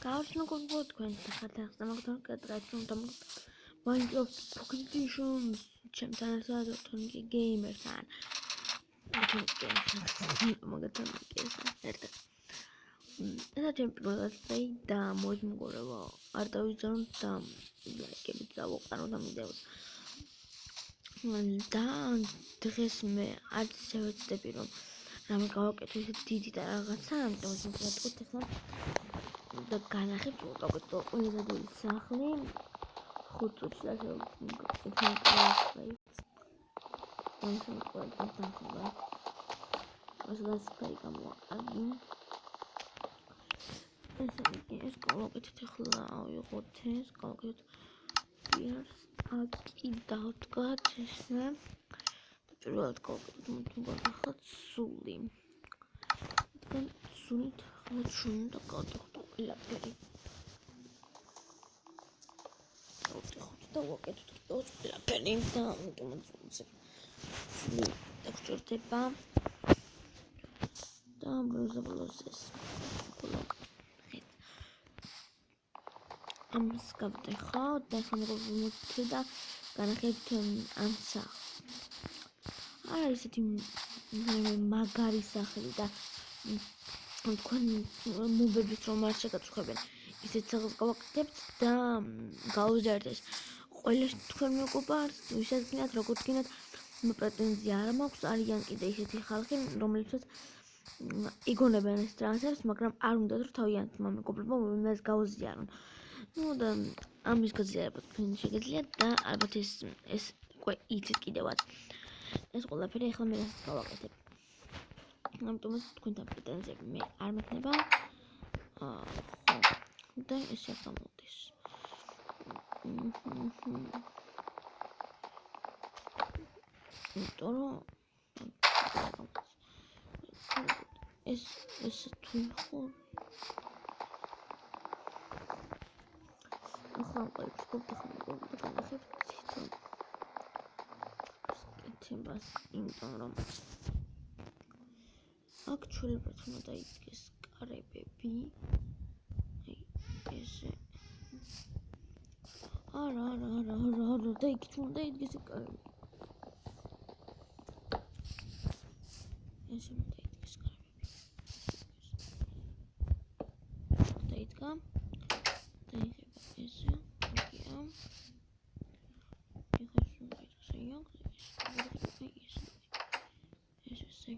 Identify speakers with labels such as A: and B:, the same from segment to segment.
A: Gauss no good what when the attacks the motor get right from the Minecraft Pocket Editions. Champions are the gamer fan. Ένα ჩემპიონატ წაი და მოიმგორება არ დავიძანო და ლაიქებით დავაყარო და მიდევ და დღეს მე არც შევეცდები რომ რამე გავაკეთო ისეთ დიდი და რაღაცა ამიტომ ვიტყვით ახლა და განახებთ ვაკეთო ყველა დიდი სახლი 5 წუთში და შევეცდები ასგას კაი გამოაყარი ეს გავაკეთეთ ახლა ავიღოთ ეს გავაკეთეთ პირს აკი დავდგათ ესე პირველად გავაკეთეთ მოგვახლა სული და სულით ახლა ჩვენ და გავდიხოთ ყველაფერი და ვაკეთოთ ყველაფერი და ამიტომ სული დაგვჭირდება და ბლუზ ეს ამას გავდეხავ და ახლა მოგვითი და განახებთ ამ სახლს არა ისეთი მაგარი სახლი და თქვენ მობების რომ არ შეგაწუხებენ ისეთ სახლს გავაკეთებთ და გავუზარდეთ ეს ყველა თქვენ მეგობარს ვისაც გინდათ როგორც გინდათ პრეტენზია არ მაქვს არიან კიდე ისეთი ხალხი რომლებსაც იგონებენ ეს ტრანსფერს მაგრამ არ უნდათ რომ თავიანთ მეგობრებმა იმას გაუზიარონ ну да ამის გაზიარება თქვენ შეგიძლიათ და ალბათ ეს უკვე იცით კიდევაც ეს ყველაფერი ახლა მე რასაც გავაკეთებ ამიტომ თქვენთან პრეტენზიები მე არ მექნება ხო და ესე გამოდის იმიტომ ეს თუ ხო ახლა ყოლებს გქონდა განახებთ კეთებას იმიტომ რომ აქ ჩვეულებრივ უნდა დაიდგეს კარებები აი ესე არა და იქ უნდა იდგეს კარები ესე უნდა იდგეს კარები დაიდგა ესე იგია ეხლა უნდა იყოს ესე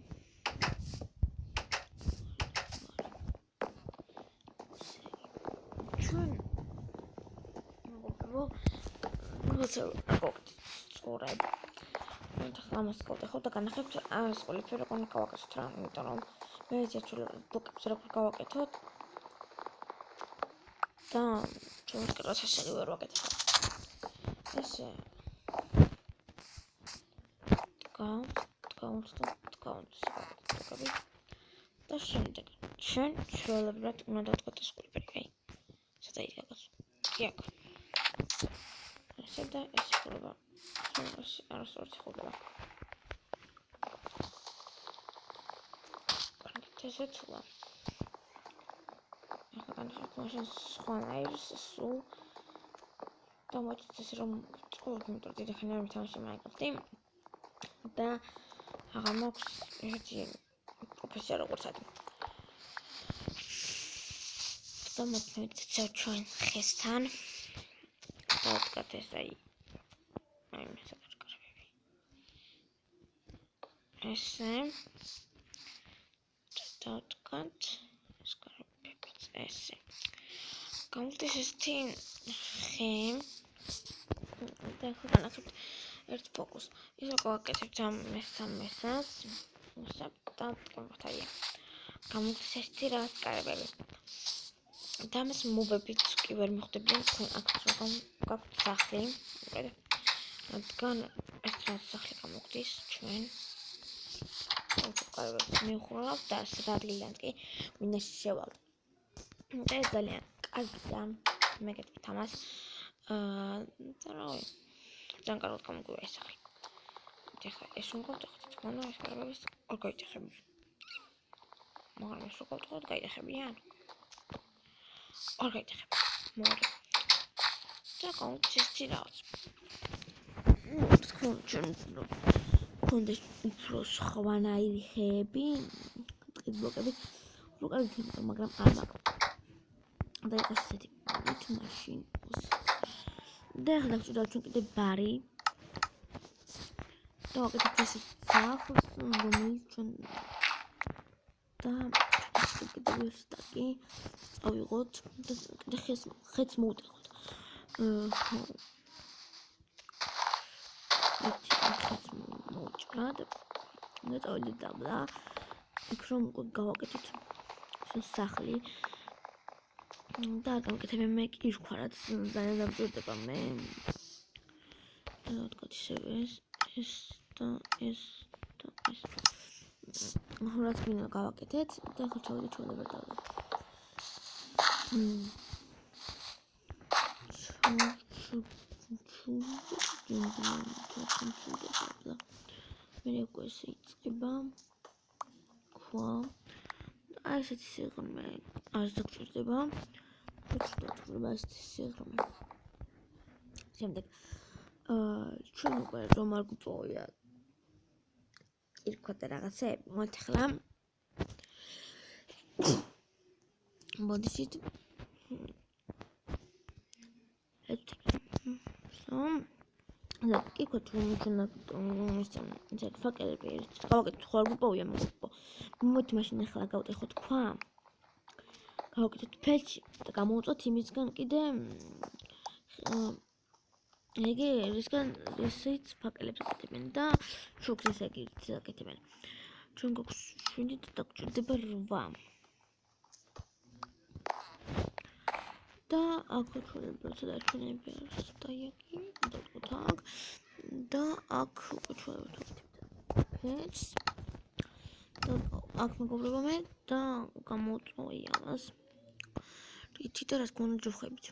A: ჩვენ როცა სწორად ამას გავდეხავ და განახებთ ამას ყველაფერი როგორ გავაკეთოთ რა იმიტომ რომ მე შეიძლება ბლოკებს როგორ გავაკეთოთ და ჩვენ კრას ესე ვერ ვაკეთებ ესე დგავთ და შემდეგ ჩვენ ჩვეულებრივ უნდა დავდგოთ ეს ყველაფერი სადა იგავს კი აქ ესე და ეს ხდება არასდროს ხდება კარგით ესე თულა ახლა განახებთ მაშინ სხვანაირს სულ და მოიწეს რომ წყურთ იმიტომ დიდი ხანი არ მითამაში მაინკრაფტი და აღარ მაქვს ერთი პროფესია როგორც ადი და მოწმეთ ჩვენ ხესთან დავდგათ ეს აი მესაკარ კარები ესე დავდგათ ეს კარებიც ესე გამოვდის ესეთი ხე და ახლა განახებთ ერთ ფოკუს ისე გავაკეთებთ ამ მესამესას და თქვენთაია გამოვდის ესეთი რაღაც კარებები და ამას მობებიც კი ვერ მიხვდებიან თქვენ აქ როგორ გაქვთ სახლი რადგან ეს რაღაც სახლი გამოვდის ჩვენ კარებებს მივხურავთ და სრადლიდან კი მინაში შევალთ და ეს ძალიან კარგია მე გეტყვით ამას და რავი ძალიან კარგად გამოგვივა ეს სახლი ეხლა ეს უნდა ვთქვათ თქვენ ეს კარებებს არ გაიტეხები მაგრამ ეს როგორ ვთქვათ გაიტეხებიან არ გაიტეხებ. მორე. და კონცესტი რაღაც. კონდეს უფრო სხვანაირი ხეები, ტყის ბლოკები, უკან იქნება, მაგრამ არ მაქვს. და ეს ისეთი მაშინ. და ახლა ვწუდა ჩვენ კიდე ბარი. და ვაკეთებ ეს სახლს, რომელიც ჩვენ და კიდე ვსტაკი წავიღოთ და კიდე ხეც მოვუტეხოთ. ხეც მოვჭრად და წავიდეთ დაბლა. იქ რომ გავაკეთოთ სახლი და გავაკეთებ მე კი ვქვა რაც ძალიან დამჭირდება მე. და თქვა ისე ეს და ეს და ეს. რაც მინდა გავაკეთეთ და ახლა ჩავიდეთ ჩვეულებრივ დაბლა. მე უკვე იწყება ქვა. აი ესეთი სიღრმე არ დაგჭირდება. შემდეგ ჩვენ უკვე რომ არ გვპოვია ირქვა და რაღაცეები მოთხრა. მოდიშით და იქ ჩვენ ისე ფაკელები გავაკეთეთ ხო არ გვპოვია მოდი მაშინ ახლა გავტეხოთ ქვა. გავაკეთეთ ფეჩი და გამოვუწოთ იმისგან კიდე იგი რისგან ისიც ფაკელებს აკეთებენ და შუქს ესე იგი აკეთებენ. ჩვენ გვაქვს 7 და დაგჭირდება 8. და აქ ჩვეულებრივ სადაჩვენები არის დაიაკი და თქვა და აქ ჩვეულებრივ ფეჩს და აქ მეგობრებო მე და გამოვწვი ამას. რითი და რას გქონდა ჯოხებით.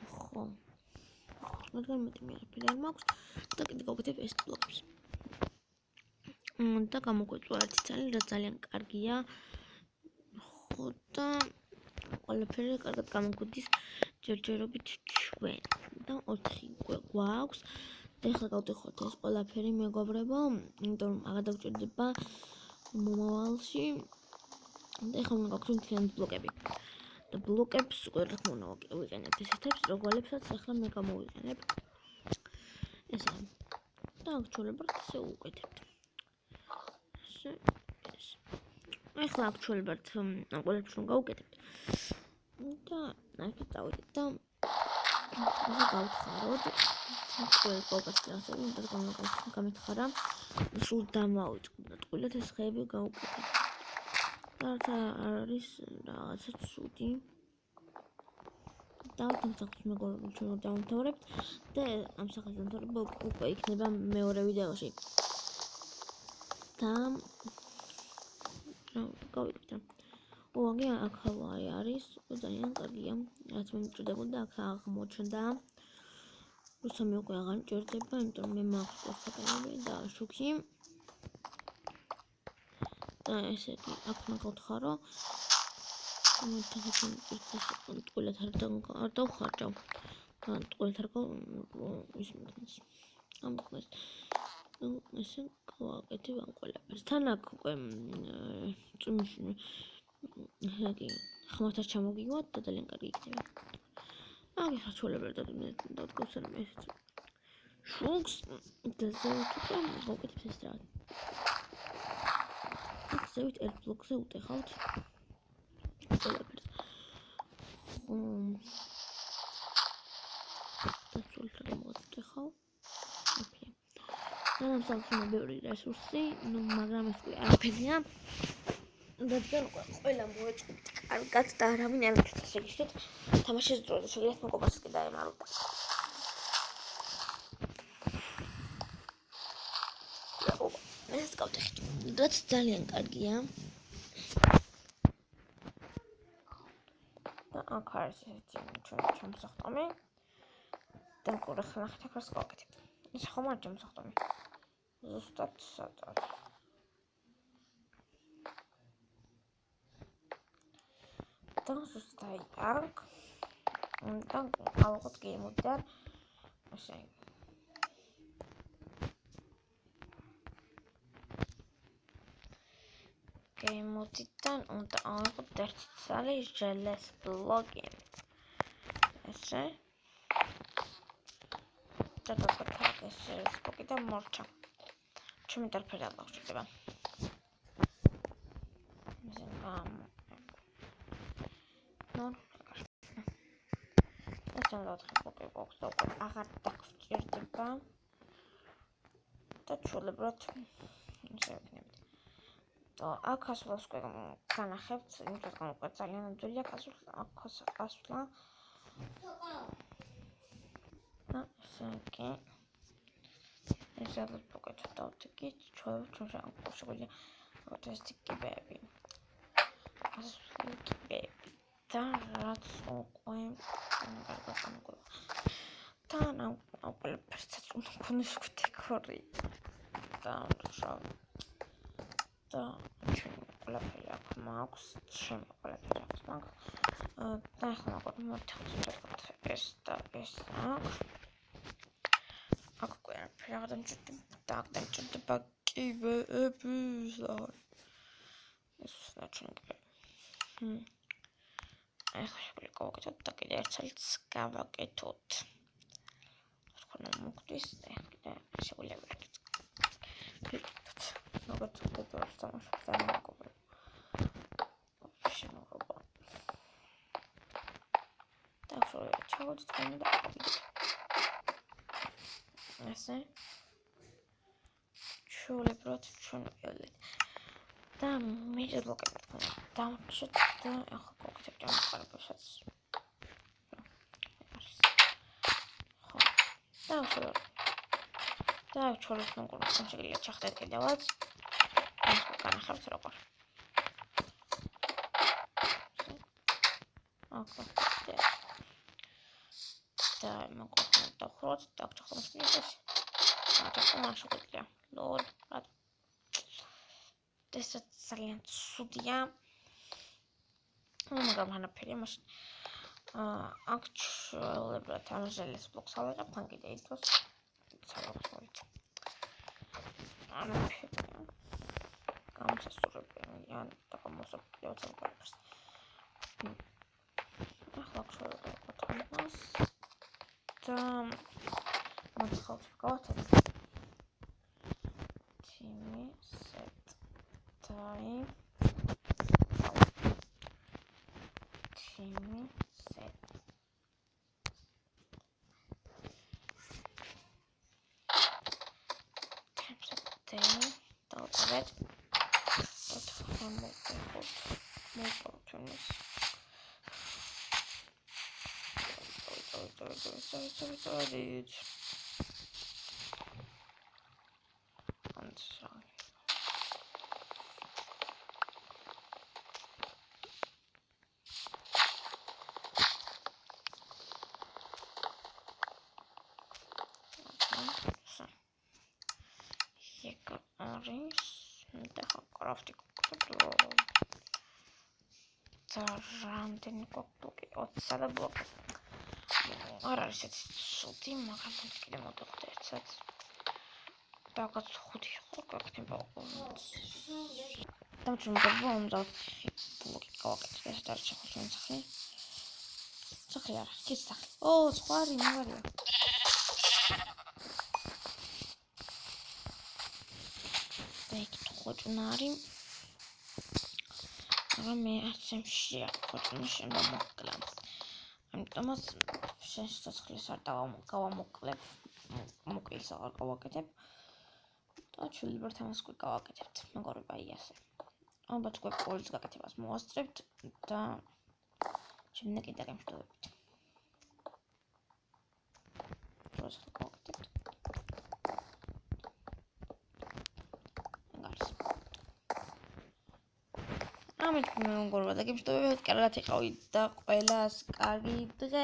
A: ხო. მაგრამ მეტი არაფერი არ მაქვს და კიდე გავაკეთებ ეს ბლოკებს. და გამოგვეწვა ერთი ცალი რაც ძალიან კარგია. ხო და ყველაფერი კარგად გამოგვდის ჯერჯერობით ჩვენ და 4 გვაქვს. და ახლა გავტეხოთ ეს ყველაფერი მეგობრებო, იმიტომ რომ აღარ დაგჭირდება მომავალში. და ახლა უნდა გაქვთ მთლიანი ბლოკები. და ბლოკებს უკვე რა თქმა უნდა ვიყენებთ ესეთებს, როგორებსაც ახლა მე გამოვიყენებ. ესე. და აქჩულებრივ ესე უკეთებთ. ესე. ახლა აქჩულებრივ ყველაფერს რომ გავუკეთებთ. და აქ წავიდეთ და ასე გავთხაროთ. ყველს გავაკეთეთ და გამითხარა. სულ დამავიწყოთ და ტყუილად ეს ხეები გავუკეთეთ. და არის რაღაცა ცუდი. და თუმცა მეგობრებო ჩვენ დავამთავრებთ და ამ სახის დამთავრება უკვე იქნება მეორე ვიდეოში. და გავიკეთე. ოღონდ აქ ჰავაი არის, ძალიან კარგია. რაც მე მჭირდებოდა აქ აღმოჩნდა. რუსამი უკვე აღარ მჭირდება, იმიტომ რომ მე მაქვს ფაკელები და შუქი. და ესე იგი აქ მოგთხარო. მოთხოვენ ის ტყუილად არ დავხარჯავ. და ტყუილად არ ისმის. ამას ესე გავაკეთებ ამ ყველაფერს. თან აქ უკვე იგი ხმათა ჩამოგივათ და ძალიან კარგი იქნება. აი ხა ჩვეულებრივ და გავსერმე ესეც. შუქს და ზევით უკვე გავაკეთებ ეს რა. აქ ზევით ერთ ბლოკზე უტეხავთ. ყველაფერს. და სულთან მოვუტეხავ. ოკეი. და ამ სამსუნა ბევრი რესურსი, მაგრამ ეს უკვე არაფერია. რადგან ყველა მოეწყოთ კარგად და არავინ არ მიწეს შეგიშლით თამაშის დროზე შეგიძლიათ მოგობას კი დაემაროთ. ეს გავტეხეთ. რაც ძალიან კარგია. და აქ არის ესეთი ჩვენი ჩამოსახტომი. და ყურე ხნახით აქ რას გავაკეთებ. ეს ხომ არ ჩამოსახტომი. ზუსტად სადაა. და
B: და ზუსტად აქ და ალბათ გემოდარ ესე გემოდიდან უნდა ავიღოთ ერთი ცალი ჟელეს ბლოკი ესე და დაგაკეთებ ეს ჟელეს ბლოკი და მორჩა ჩემი დარფერა აღჭირდება აღარ დაგჭირდება და ჩვეულებრივად ისე ვიქნებით. და აქ ასვლას განახებთ, იმიტომ რომ ძალიან ნამდვილია ასვლა. და ესე იგი ეს ალბათ პოკეთო დავთიკით, ჩვეულებრივად შეგვიძლია ეს ტიპები. ასვლა და რაც უკვე თან ყველაფერსაც უნდა ქონდეს დეკორი და ჩვენ ყველაფერი აქ მაქვს ჩემი ყველაფერი აქვს მაგ და ახლა მოვთხოვთ ეს და ეს აქ ყველაფერი აღდამჭირდება კიბეები ეს საჩუნკე ახლა გავაკეთოთ და კიდე ერთსაც გავაკეთოთ მოგდის და შეგვიძლია ვიქნოთ როგორც ვთქვით თამაშობს და მოკობე შემოღობა და ჩავოდით თქვენი და ესე ჩვეულებრივად ჩვენ ვიყოლით და მე შეგეკეთეთ დამჭირდა და ახლა გავაკეთებ ჯამყარებასაც და ჩვენს კონკურსს შეიძლება ჩახდეთ კიდევაც ეს განახებთ როგორ ოკეი და მოგხდეთ და ხოთ და ჩახდეთ ეს და შეგვიძლია ლოდ ეს ძალიან ცუდია მაგრამ ანაფერი მაშინ აქ ჩვეულებრივად ამ ჟელეს ბლოკს ავიღებ თან კიდე ითოს ცალავთ ანაფერი გამოსასწორებელია და გამოსაკლევად ყველაფერს ახლა ჩვეულებრივად ამას და მოხავთ გავაკეთეთ თიმი set time თიმი set დავწერეთ მოვყავთ რამდენი კოპტუკი 20 და ბლოკი არ არის ეს ცუდი მაგრამ კიდე მოვდოთ ერთსაც რაღაც 5 ხო გაქნება და ჩვენ მომდავთ ბლოკი გავაკეთეთ ეს და შეხვდნენ სახე არა ის სახე სხვა რიმარია და იქ ხოჭნარი მაგრამ მე ასემში ახოჭნა შემომოკლა ამიტომაც შესაძლოა არ დავამოკლებ მოკლის აღარ გავაკეთებ და ჩვეულებრივად ამას უკვე გავაკეთებთ მეგობრებო აი ასე ალბათ უკვე ყოველს გაკეთებას მოვასწრებთ და შემდეგ კიდე გამშვიდობებით დროს გავაკეთებთ ამით მე მეგობრებო და გამშვიდობებით კარგად იყავით და ყველას კარგი დღე